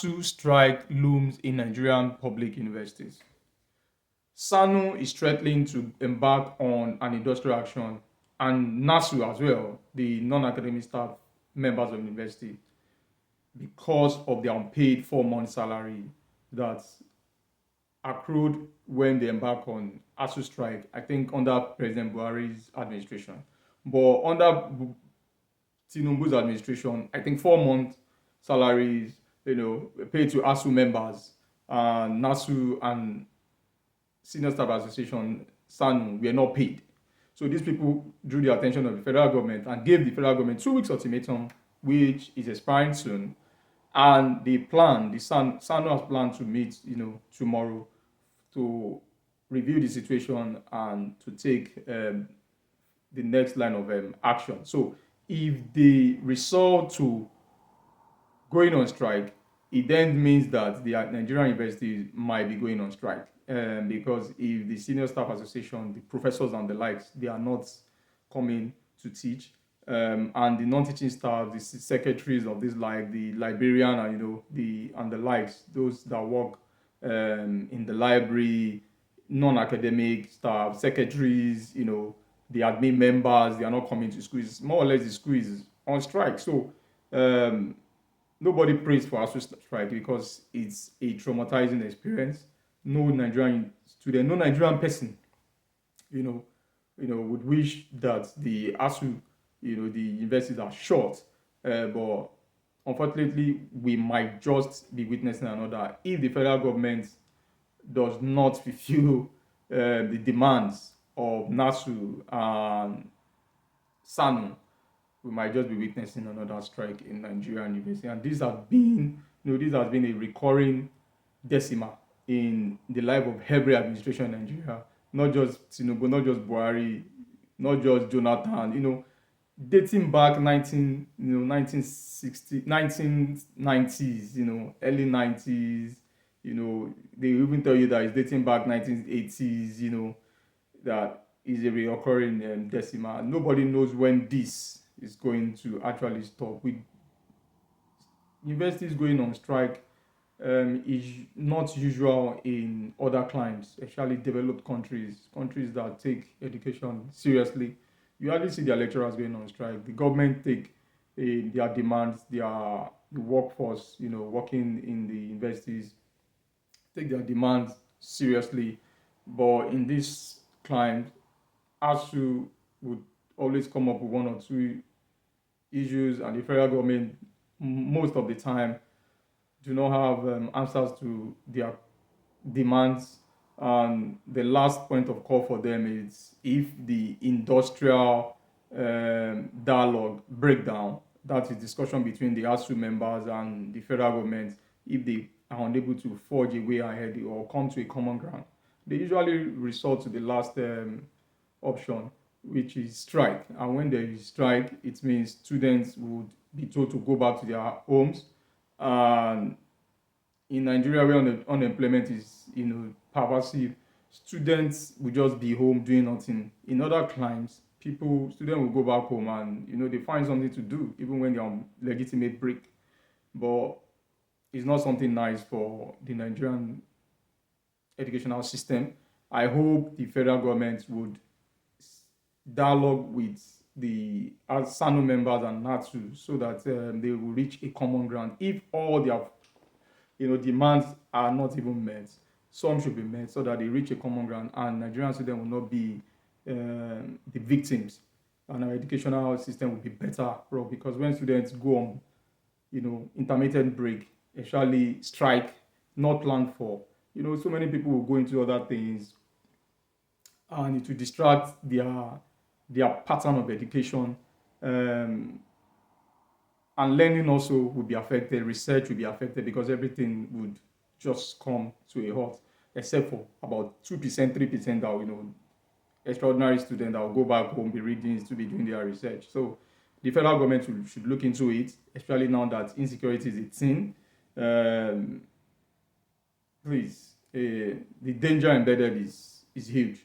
NASU strike looms in Nigerian public universities. SANU is threatening to embark on an industrial action, and NASU as well, the non-academic staff members of the university, because of their unpaid 4 month salary that's accrued when they embark on ASU strike, I think under President Buhari's administration. But under Tinubu's administration, I think 4 month salaries, paid to ASU members, NASU and Senior Staff Association, SANU, were not paid. So these people drew the attention of the federal government and gave the federal government 2 weeks ultimatum, which is expiring soon. And the SANU has planned to meet, tomorrow to review the situation and to take the next line of action. So if they resort to going on strike, it then means that the Nigerian universities might be going on strike. Because if the Senior Staff Association, the professors and the likes, they are not coming to teach, and the non-teaching staff, the secretaries of this, like the librarian and the likes, those that work in the library, non-academic staff, secretaries, the admin members, they are not coming to school. It's more or less the school is on strike. So nobody prays for ASU strike because it's a traumatizing experience. No Nigerian student, no Nigerian person, would wish that the ASU, the universities are short. But unfortunately, we might just be witnessing another if the federal government does not fulfill the demands of NASU and SANU. We might just be witnessing another strike in Nigerian university, and this has been a recurring decimal in the life of every administration in Nigeria, not just Tinubu, not just Buhari, not just Jonathan, dating back 1990s, early 90s, they even tell you that it's dating back 1980s, that is a recurring decimal. Nobody knows when this is going to actually stop. With universities going on strike, is not usual in other climes, especially developed countries that take education seriously. You hardly see their lecturers going on strike. The government take their demands, the workforce, working in the universities, take their demands seriously. But in this climate, ASU would always come up with 1 or 2 issues, and the federal government, most of the time, do not have answers to their demands. And the last point of call for them is if the industrial dialogue breakdown, that is discussion between the ASU members and the federal government, if they are unable to forge a way ahead or come to a common ground, they usually resort to the last option, which is strike. And when there is strike, it means students would be told to go back to their homes. And in Nigeria, where unemployment is pervasive, students will just be home doing nothing. In other climes, students will go back home and they find something to do even when they're on legitimate break. But it's not something nice for the Nigerian educational system. I hope the federal government would dialogue with the SANU members and NASU so that they will reach a common ground. If all their demands are not even met, some should be met so that they reach a common ground and Nigerian students will not be the victims, and our educational system will be better, bro. Because when students go on, intermittent break, especially strike, not planned for, so many people will go into other things, and it will distract their pattern of education, and learning also will be affected. Research will be affected because everything would just come to a halt, except for about 2%, 3% that extraordinary students that will go back home, be reading, to be doing their research. So the federal government should look into it, especially now that insecurity is a thing. Please, the danger embedded is huge.